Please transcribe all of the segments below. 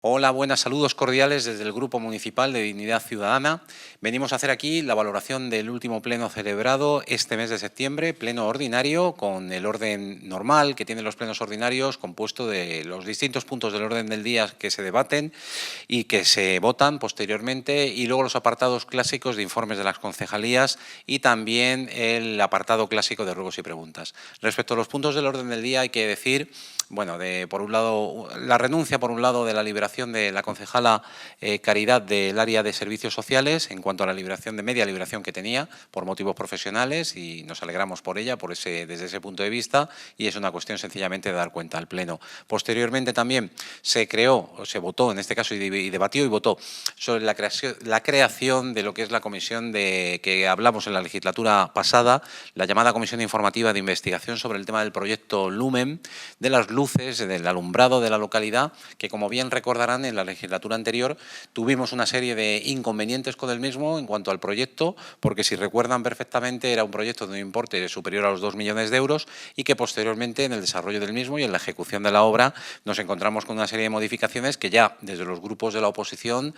Hola, buenas, saludos cordiales desde el Grupo Municipal de Dignidad Ciudadana. Venimos a hacer aquí la valoración del último pleno celebrado este mes de septiembre, pleno ordinario, con el orden normal que tienen los plenos ordinarios, compuesto de los distintos puntos del orden del día que se debaten y que se votan posteriormente, y luego los apartados clásicos de informes de las concejalías y también el apartado clásico de ruegos y preguntas. Respecto a los puntos del orden del día, hay que decir, bueno, por un lado, la renuncia, por un lado, de la liberación de la concejala Caridad del área de servicios sociales en cuanto a la liberación de media liberación que tenía por motivos profesionales, y nos alegramos por ella desde ese punto de vista, y es una cuestión sencillamente de dar cuenta al Pleno. Posteriormente también se votó en este caso y debatió y votó sobre la creación de lo que es la comisión que hablamos en la legislatura pasada, la llamada Comisión Informativa de Investigación sobre el tema del proyecto Lumen, de las luces, del alumbrado de la localidad, que, como bien recordarán, en la legislatura anterior tuvimos una serie de inconvenientes con el mismo en cuanto al proyecto, porque, si recuerdan perfectamente, era un proyecto de un importe superior a los 2 millones de euros y que posteriormente, en el desarrollo del mismo y en la ejecución de la obra, nos encontramos con una serie de modificaciones que ya desde los grupos de la oposición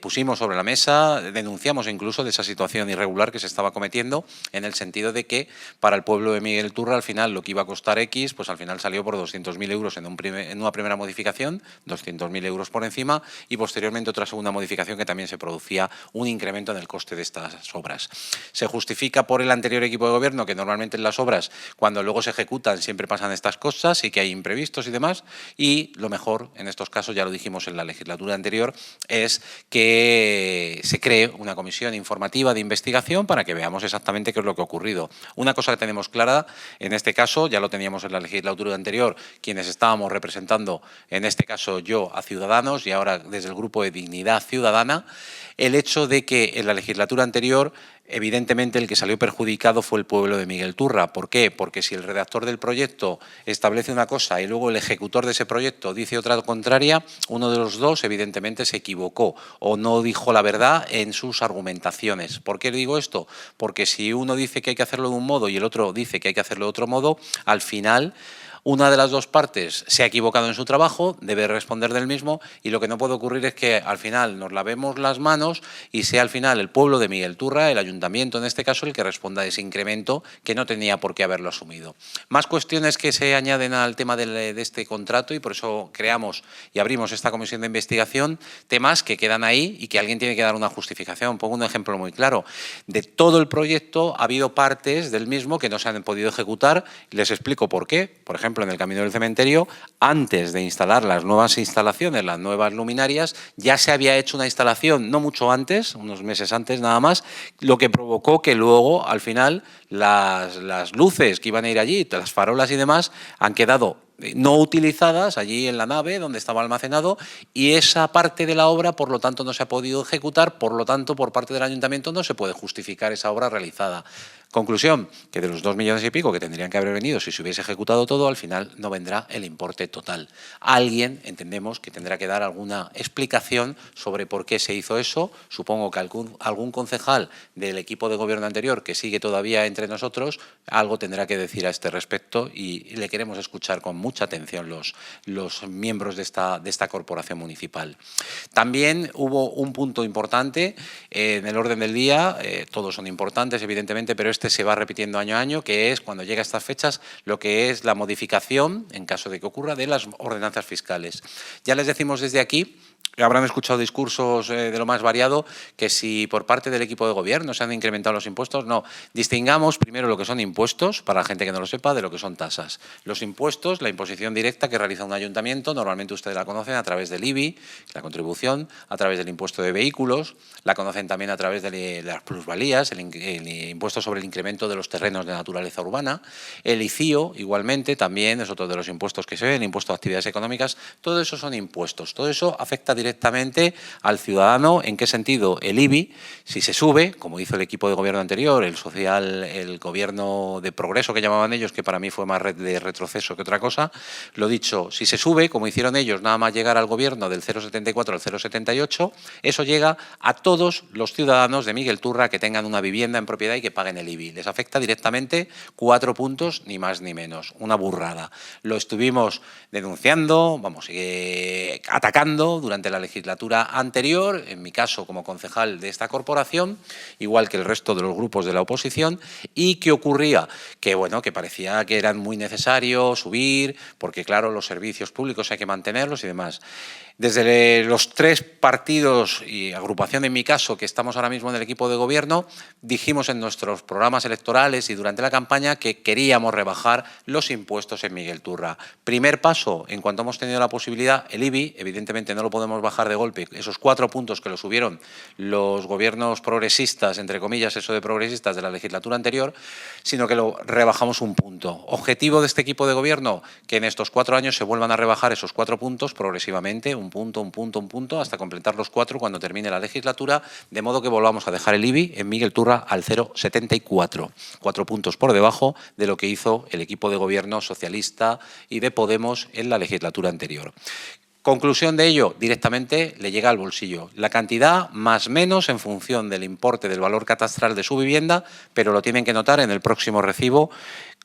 pusimos sobre la mesa, denunciamos incluso de esa situación irregular que se estaba cometiendo, en el sentido de que para el pueblo de Miguel Turra, al final, lo que iba a costar X, pues al final salió por 200.000 euros en una primera modificación, 200.000 euros por encima, y posteriormente otra segunda modificación que también se producía un incremento en el coste de estas obras. Se justifica por el anterior equipo de gobierno que normalmente en las obras, cuando luego se ejecutan, siempre pasan estas cosas y que hay imprevistos y demás, y lo mejor en estos casos, ya lo dijimos en la legislatura anterior, es que se cree una comisión informativa de investigación para que veamos exactamente qué es lo que ha ocurrido. Una cosa que tenemos clara, en este caso, ya lo teníamos en la legislatura anterior, quienes estábamos representando, en este caso yo, a Ciudadanos, y ahora desde el Grupo de Dignidad Ciudadana, el hecho de que en la legislatura anterior, evidentemente, el que salió perjudicado fue el pueblo de Miguel Turra. ¿Por qué? Porque si el redactor del proyecto establece una cosa y luego el ejecutor de ese proyecto dice otra contraria, uno de los dos evidentemente se equivocó o no dijo la verdad en sus argumentaciones. ¿Por qué digo esto? Porque si uno dice que hay que hacerlo de un modo y el otro dice que hay que hacerlo de otro modo, al final una de las dos partes se ha equivocado en su trabajo, debe responder del mismo, y lo que no puede ocurrir es que al final nos lavemos las manos y sea al final el pueblo de Miguel Turra, el ayuntamiento en este caso, el que responda a ese incremento que no tenía por qué haberlo asumido. Más cuestiones que se añaden al tema de este contrato, y por eso creamos y abrimos esta comisión de investigación, temas que quedan ahí y que alguien tiene que dar una justificación. Pongo un ejemplo muy claro. De todo el proyecto ha habido partes del mismo que no se han podido ejecutar, y les explico por qué. Por ejemplo, en el Camino del Cementerio, antes de instalar las nuevas instalaciones, las nuevas luminarias, ya se había hecho una instalación no mucho antes, unos meses antes nada más, lo que provocó que luego, al final, las luces que iban a ir allí, las farolas y demás, han quedado no utilizadas allí en la nave donde estaba almacenado, y esa parte de la obra, por lo tanto, no se ha podido ejecutar, por lo tanto, por parte del ayuntamiento no se puede justificar esa obra realizada. Conclusión, que de los 2 millones y pico que tendrían que haber venido si se hubiese ejecutado todo, al final no vendrá el importe total. Alguien, entendemos, que tendrá que dar alguna explicación sobre por qué se hizo eso. Supongo que algún concejal del equipo de gobierno anterior, que sigue todavía entre nosotros, algo tendrá que decir a este respecto, y le queremos escuchar con mucha atención los miembros de esta corporación municipal. También hubo un punto importante en el orden del día, todos son importantes evidentemente, pero este se va repitiendo año a año, que es cuando llega a estas fechas lo que es la modificación, en caso de que ocurra, de las ordenanzas fiscales. Ya les decimos desde aquí, habrán escuchado discursos de lo más variado, que si por parte del equipo de gobierno se han incrementado los impuestos, no. Distingamos primero lo que son impuestos, para la gente que no lo sepa, de lo que son tasas. Los impuestos, la imposición directa que realiza un ayuntamiento, normalmente ustedes la conocen a través del IBI, la contribución, a través del impuesto de vehículos, la conocen también a través de las plusvalías, el impuesto sobre el incremento de los terrenos de naturaleza urbana, el ICIO, igualmente, también es otro de los impuestos que se ven, el impuesto de actividades económicas. Todo eso son impuestos, todo eso afecta directamente al ciudadano. ¿En qué sentido? El IBI, si se sube, como hizo el equipo de gobierno anterior, el gobierno de progreso que llamaban ellos, que para mí fue más de retroceso que otra cosa, lo dicho, si se sube, como hicieron ellos, nada más llegar al gobierno del 0,74 al 0,78, eso llega a todos los ciudadanos de Miguel Turra que tengan una vivienda en propiedad y que paguen el IBI. IBI. Les afecta directamente 4 puntos, ni más ni menos. Una burrada. Lo estuvimos denunciando, atacando durante la legislatura anterior, en mi caso como concejal de esta corporación, igual que el resto de los grupos de la oposición. ¿Y qué ocurría? Que, bueno, que parecía que era muy necesario subir, porque, claro, los servicios públicos hay que mantenerlos y demás. Desde los 3 partidos y agrupación, en mi caso, que estamos ahora mismo en el equipo de gobierno, dijimos en nuestros programas electorales y durante la campaña que queríamos rebajar los impuestos en Miguel Turra. Primer paso, en cuanto hemos tenido la posibilidad, el IBI, evidentemente no lo podemos bajar de golpe, esos 4 puntos que lo subieron los gobiernos progresistas, entre comillas, eso de progresistas de la legislatura anterior, sino que lo rebajamos 1 punto. Objetivo de este equipo de gobierno, que en estos 4 años se vuelvan a rebajar esos 4 puntos progresivamente, 1 punto, hasta completar los 4 cuando termine la legislatura, de modo que volvamos a dejar el IBI en Miguel Turra al 0,74, 4 puntos por debajo de lo que hizo el equipo de gobierno socialista y de Podemos en la legislatura anterior. Conclusión de ello, directamente le llega al bolsillo. La cantidad más menos en función del importe del valor catastral de su vivienda, pero lo tienen que notar en el próximo recibo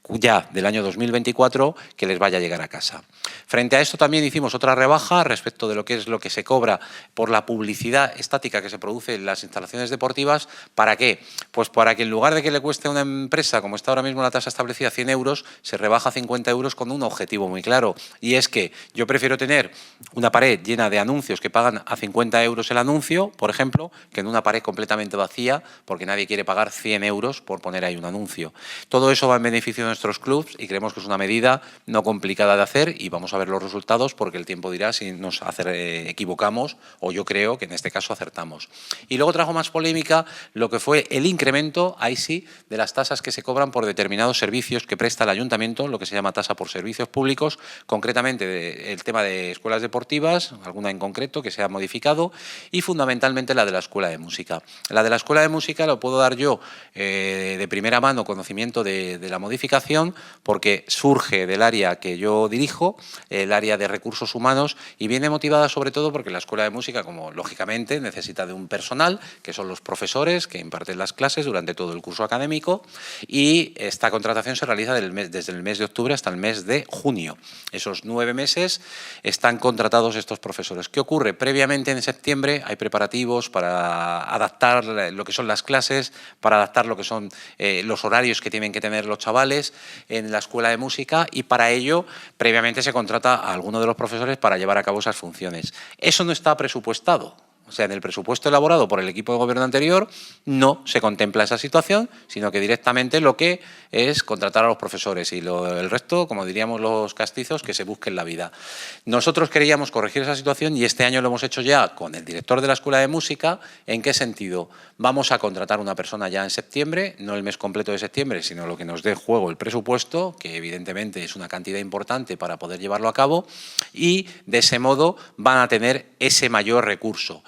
ya del año 2024 que les vaya a llegar a casa. Frente a esto también hicimos otra rebaja respecto de lo que se cobra por la publicidad estática que se produce en las instalaciones deportivas. ¿Para qué? Pues para que en lugar de que le cueste a una empresa, como está ahora mismo la tasa establecida, 100 euros, se rebaja a 50 euros con un objetivo muy claro. Y es que yo prefiero tener una pared llena de anuncios que pagan a 50 euros el anuncio, por ejemplo, que en una pared completamente vacía, porque nadie quiere pagar 100 euros por poner ahí un anuncio. Todo eso va en beneficio de nuestros clubs y creemos que es una medida no complicada de hacer y vamos a ver los resultados porque el tiempo dirá si nos equivocamos o yo creo que en este caso acertamos. Y luego trajo más polémica lo que fue el incremento, ahí sí, de las tasas que se cobran por determinados servicios que presta el ayuntamiento, lo que se llama tasa por servicios públicos, concretamente el tema de escuelas deportivas, alguna en concreto que se ha modificado, y fundamentalmente la de la escuela de música. La de la escuela de música lo puedo dar yo de primera mano conocimiento de la modificación, porque surge del área que yo dirijo, el área de recursos humanos, y viene motivada sobre todo porque la escuela de música, como lógicamente, necesita de un personal, que son los profesores que imparten las clases durante todo el curso académico, y esta contratación se realiza desde el mes de octubre hasta el mes de junio. Esos 9 meses están contratados estos profesores. ¿Qué ocurre? Previamente en septiembre hay preparativos para adaptar lo que son las clases, para adaptar lo que son los horarios que tienen que tener los chavales en la escuela de música, y para ello previamente se contrata a alguno de los profesores para llevar a cabo esas funciones. Eso no está presupuestado. O sea, en el presupuesto elaborado por el equipo de gobierno anterior no se contempla esa situación, sino que directamente lo que es contratar a los profesores y el resto, como diríamos los castizos, que se busquen la vida. Nosotros queríamos corregir esa situación y este año lo hemos hecho ya con el director de la Escuela de Música. ¿En qué sentido? Vamos a contratar a una persona ya en septiembre, no el mes completo de septiembre, sino lo que nos dé en juego el presupuesto, que evidentemente es una cantidad importante para poder llevarlo a cabo, y de ese modo van a tener ese mayor recurso.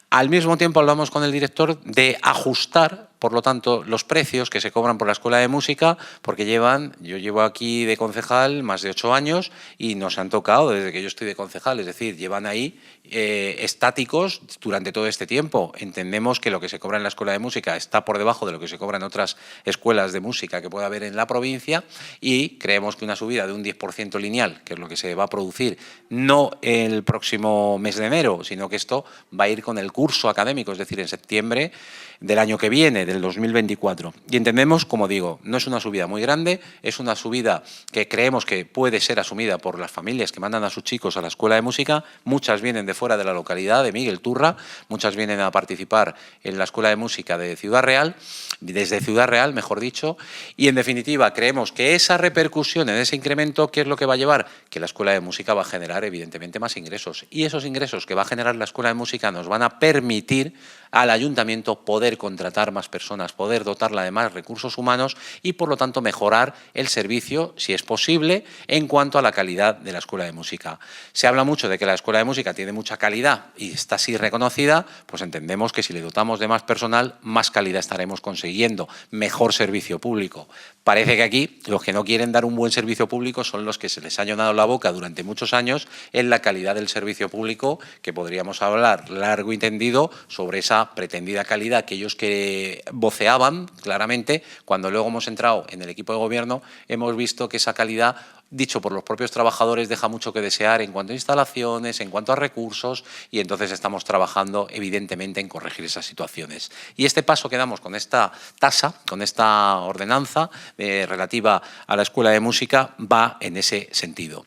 Al mismo tiempo hablamos con el director de ajustar, por lo tanto, los precios que se cobran por la escuela de música, porque yo llevo aquí de concejal más de 8 años y nos han tocado desde que yo estoy de concejal, es decir, llevan ahí estáticos durante todo este tiempo. Entendemos que lo que se cobra en la escuela de música está por debajo de lo que se cobra en otras escuelas de música que pueda haber en la provincia, y creemos que una subida de un 10% lineal, que es lo que se va a producir, no el próximo mes de enero, sino que esto va a ir con el curso académico, es decir, en septiembre del año que viene, del 2024. Y entendemos, como digo, no es una subida muy grande, es una subida que creemos que puede ser asumida por las familias que mandan a sus chicos a la escuela de música. Muchas vienen de fuera de la localidad de Miguel Turra, muchas vienen a participar en la escuela de música de Ciudad Real, desde Ciudad Real, mejor dicho, y en definitiva creemos que esa repercusión en ese incremento, ¿qué es lo que va a llevar? Que la escuela de música va a generar evidentemente más ingresos, y esos ingresos que va a generar la escuela de música nos van a permitir al ayuntamiento poder contratar más personas, poder dotarla de más recursos humanos y, por lo tanto, mejorar el servicio, si es posible, en cuanto a la calidad de la escuela de música. Se habla mucho de que la escuela de música tiene mucha calidad y está así reconocida, pues entendemos que si le dotamos de más personal, más calidad estaremos consiguiendo, mejor servicio público. Parece que aquí los que no quieren dar un buen servicio público son los que se les ha llenado la boca durante muchos años en la calidad del servicio público, que podríamos hablar largo y tendido sobre esa pretendida calidad que ellos que voceaban claramente. Cuando luego hemos entrado en el equipo de gobierno, hemos visto que esa calidad, dicho por los propios trabajadores, deja mucho que desear en cuanto a instalaciones, en cuanto a recursos, y entonces estamos trabajando evidentemente en corregir esas situaciones. Y este paso que damos con esta tasa, con esta ordenanza relativa a la Escuela de Música, va en ese sentido.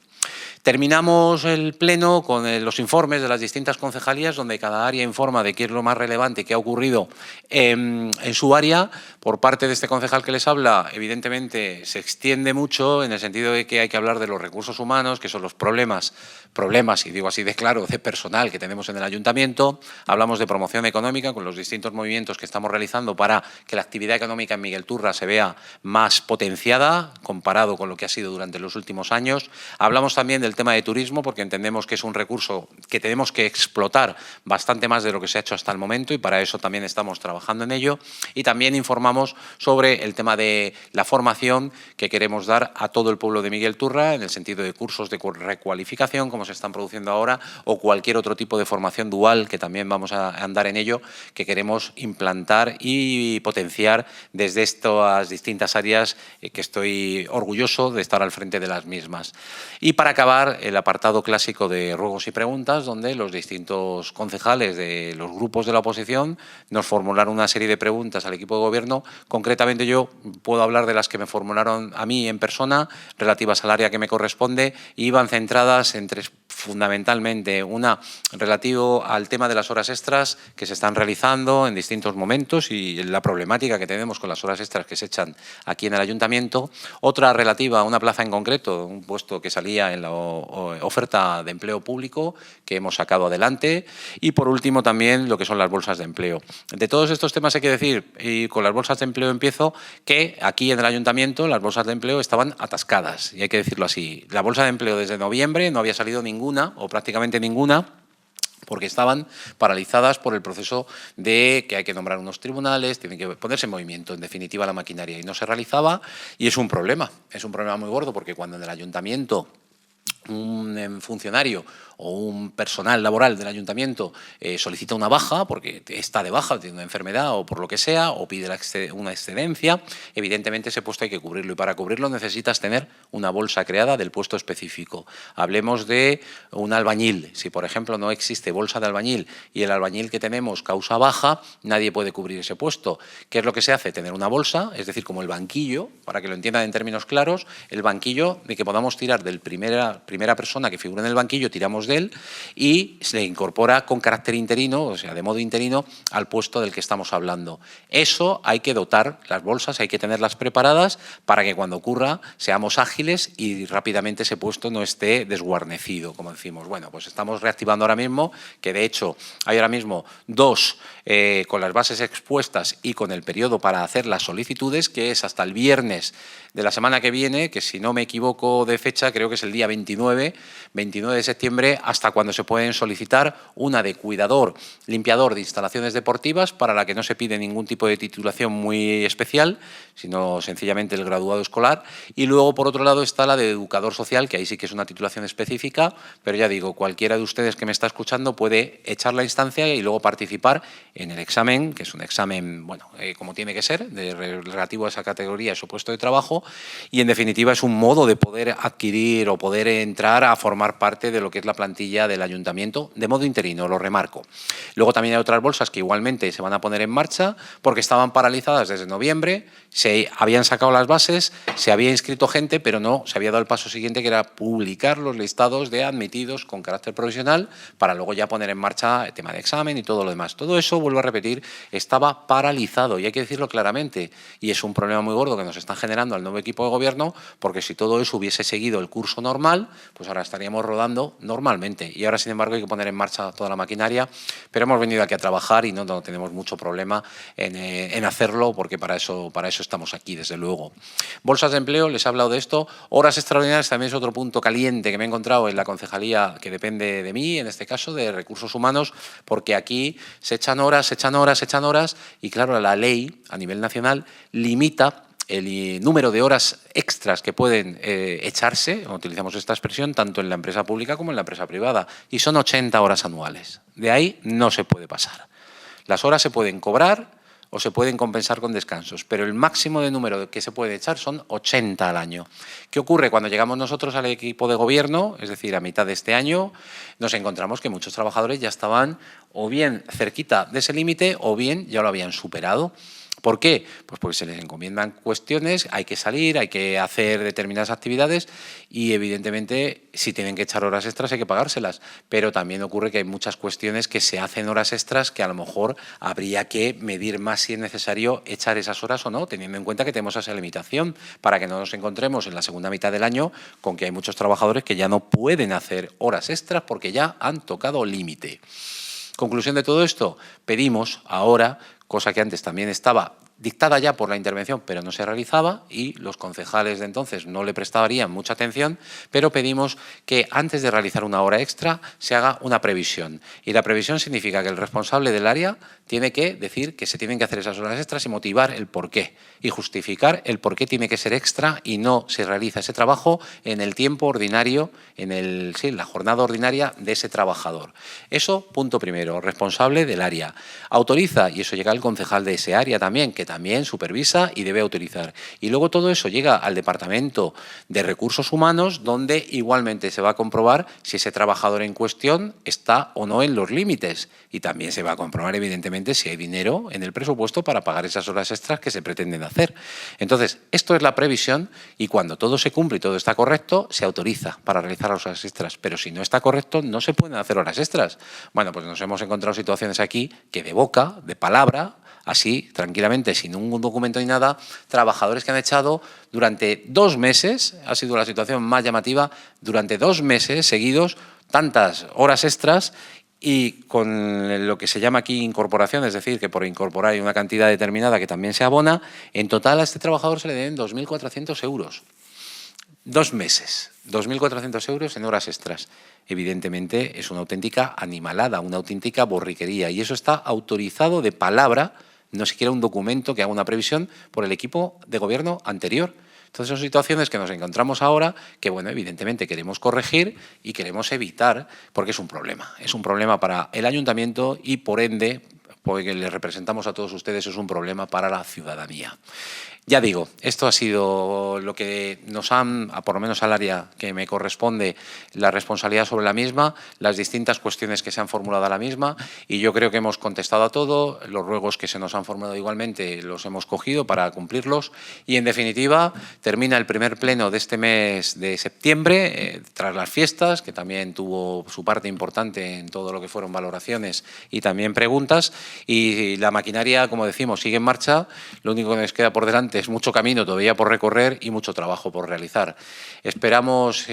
Terminamos el pleno con los informes de las distintas concejalías, donde cada área informa de qué es lo más relevante que ha ocurrido en su área. Por parte de este concejal que les habla, evidentemente se extiende mucho en el sentido de que hay que hablar de los recursos humanos, que son los problemas, y digo así de claro, de personal que tenemos en el ayuntamiento. Hablamos de promoción económica con los distintos movimientos que estamos realizando para que la actividad económica en Miguel Turra se vea más potenciada comparado con lo que ha sido durante los últimos años. Hablamos también del tema de turismo, porque entendemos que es un recurso que tenemos que explotar bastante más de lo que se ha hecho hasta el momento, y para eso también estamos trabajando en ello. Y también informamos sobre el tema de la formación que queremos dar a todo el pueblo de Miguel Turra, en el sentido de cursos de recualificación, como se están produciendo ahora, o cualquier otro tipo de formación dual, que también vamos a andar en ello, que queremos implantar y potenciar desde estas distintas áreas, que estoy orgulloso de estar al frente de las mismas. Y para acabar, el apartado clásico de ruegos y preguntas, donde los distintos concejales de los grupos de la oposición nos formularon una serie de preguntas al equipo de gobierno. Concretamente, yo puedo hablar de las que me formularon a mí en persona, relativas al área que me corresponde, y iban centradas en tres, fundamentalmente. Una relativo al tema de las horas extras que se están realizando en distintos momentos y la problemática que tenemos con las horas extras que se echan aquí en el ayuntamiento. Otra relativa a una plaza en concreto, un puesto que salía en la oferta de empleo público que hemos sacado adelante. Y por último también lo que son las bolsas de empleo. De todos estos temas hay que decir, y con las bolsas de empleo empiezo, que aquí en el ayuntamiento las bolsas de empleo estaban atascadas, y hay que decirlo así. La bolsa de empleo desde noviembre no había salido ninguna, o prácticamente ninguna, porque estaban paralizadas por el proceso de que hay que nombrar unos tribunales, tiene que ponerse en movimiento, en definitiva, la maquinaria, y no se realizaba, y es un problema muy gordo, porque cuando en el ayuntamiento un funcionario o un personal laboral del ayuntamiento solicita una baja porque está de baja, tiene una enfermedad o por lo que sea, o pide una excedencia, evidentemente ese puesto hay que cubrirlo, y para cubrirlo necesitas tener una bolsa creada del puesto específico. Hablemos de un albañil. Si, por ejemplo, no existe bolsa de albañil y el albañil que tenemos causa baja, nadie puede cubrir ese puesto. ¿Qué es lo que se hace? Tener una bolsa, es decir, como el banquillo, para que lo entiendan en términos claros, el banquillo de que podamos tirar del primera persona que figura en el banquillo, tiramos de él y se le incorpora con carácter interino, o sea, de modo interino, al puesto del que estamos hablando. Eso hay que dotar las bolsas, hay que tenerlas preparadas para que cuando ocurra seamos ágiles y rápidamente ese puesto no esté desguarnecido, como decimos. Bueno, pues estamos reactivando ahora mismo, que de hecho hay ahora mismo dos con las bases expuestas y con el periodo para hacer las solicitudes, que es hasta el viernes de la semana que viene, que si no me equivoco de fecha, creo que es el día 29 de septiembre, hasta cuando se pueden solicitar una de cuidador, limpiador de instalaciones deportivas, para la que no se pide ningún tipo de titulación muy especial, sino sencillamente el graduado escolar. Y luego, por otro lado, está la de educador social, que ahí sí que es una titulación específica, pero ya digo, cualquiera de ustedes que me está escuchando puede echar la instancia y luego participar en el examen, que es un examen, bueno, como tiene que ser, relativo a esa categoría, a su puesto de trabajo, y en definitiva es un modo de poder adquirir o poder entrar a formar parte de lo que es la plantilla del ayuntamiento, de modo interino, lo remarco. Luego también hay otras bolsas que igualmente se van a poner en marcha porque estaban paralizadas desde noviembre, se habían sacado las bases, se había inscrito gente, pero no se había dado el paso siguiente, que era publicar los listados de admitidos con carácter provisional para luego ya poner en marcha el tema de examen y todo lo demás. Todo eso, vuelvo a repetir, estaba paralizado, y hay que decirlo claramente, y es un problema muy gordo que nos están generando al nuevo equipo de gobierno, porque si todo eso hubiese seguido el curso normal, pues ahora estaríamos rodando normalmente, y ahora, sin embargo, hay que poner en marcha toda la maquinaria, pero hemos venido aquí a trabajar y no tenemos mucho problema en hacerlo, porque para eso estamos aquí, desde luego. Bolsas de empleo, les he hablado de esto. Horas extraordinarias también es otro punto caliente que me he encontrado en la concejalía que depende de mí, en este caso de Recursos Humanos, porque aquí se echan horas, y claro, la ley a nivel nacional limita el número de horas extras que pueden echarse, utilizamos esta expresión, tanto en la empresa pública como en la empresa privada, y son 80 horas anuales. De ahí no se puede pasar. Las horas se pueden cobrar o se pueden compensar con descansos, pero el máximo de número que se puede echar son 80 al año. ¿Qué ocurre? Cuando llegamos nosotros al equipo de gobierno, es decir, a mitad de este año, nos encontramos que muchos trabajadores ya estaban o bien cerquita de ese límite o bien ya lo habían superado. ¿Por qué? Pues porque se les encomiendan cuestiones, hay que salir, hay que hacer determinadas actividades y, evidentemente, si tienen que echar horas extras hay que pagárselas. Pero también ocurre que hay muchas cuestiones que se hacen horas extras que a lo mejor habría que medir más si es necesario echar esas horas o no, teniendo en cuenta que tenemos esa limitación, para que no nos encontremos en la segunda mitad del año con que hay muchos trabajadores que ya no pueden hacer horas extras porque ya han tocado límite. Conclusión de todo esto, pedimos ahora, cosa que antes también estaba dictada ya por la intervención, pero no se realizaba y los concejales de entonces no le prestarían mucha atención, pero pedimos que antes de realizar una hora extra se haga una previsión. Y la previsión significa que el responsable del área tiene que decir que se tienen que hacer esas horas extras y motivar el porqué y justificar el por qué tiene que ser extra y no se realiza ese trabajo en el tiempo ordinario, en la jornada ordinaria de ese trabajador. Eso, punto primero, responsable del área. Autoriza, y eso llega al concejal de ese área también, que también supervisa y debe autorizar. Y luego todo eso llega al Departamento de Recursos Humanos, donde igualmente se va a comprobar si ese trabajador en cuestión está o no en los límites. Y también se va a comprobar, evidentemente, si hay dinero en el presupuesto para pagar esas horas extras que se pretenden hacer. Entonces, esto es la previsión y cuando todo se cumple y todo está correcto, se autoriza para realizar las horas extras. Pero si no está correcto, no se pueden hacer horas extras. Bueno, pues nos hemos encontrado situaciones aquí que de boca, de palabra, así, tranquilamente, sin un documento ni nada, trabajadores que han echado durante 2 meses, ha sido la situación más llamativa, durante 2 meses seguidos, tantas horas extras y con lo que se llama aquí incorporación, es decir, que por incorporar hay una cantidad determinada que también se abona, en total a este trabajador se le deben 2.400 euros. 2 meses, 2.400 euros en horas extras. Evidentemente es una auténtica animalada, una auténtica borriquería y eso está autorizado de palabra, no siquiera un documento que haga una previsión por el equipo de gobierno anterior. Entonces son situaciones que nos encontramos ahora que, bueno, evidentemente queremos corregir y queremos evitar porque es un problema para el ayuntamiento y por ende, porque le representamos a todos ustedes, es un problema para la ciudadanía. Ya digo, esto ha sido lo que nos han, por lo menos al área que me corresponde, la responsabilidad sobre la misma, las distintas cuestiones que se han formulado a la misma y yo creo que hemos contestado a todo, los ruegos que se nos han formulado igualmente los hemos cogido para cumplirlos y en definitiva termina el primer pleno de este mes de septiembre, tras las fiestas, que también tuvo su parte importante en todo lo que fueron valoraciones y también preguntas y la maquinaria, como decimos, sigue en marcha, lo único que nos queda por delante es mucho camino todavía por recorrer y mucho trabajo por realizar. Esperamos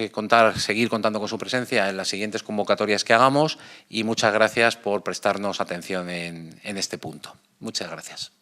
seguir contando con su presencia en las siguientes convocatorias que hagamos y muchas gracias por prestarnos atención en este punto. Muchas gracias.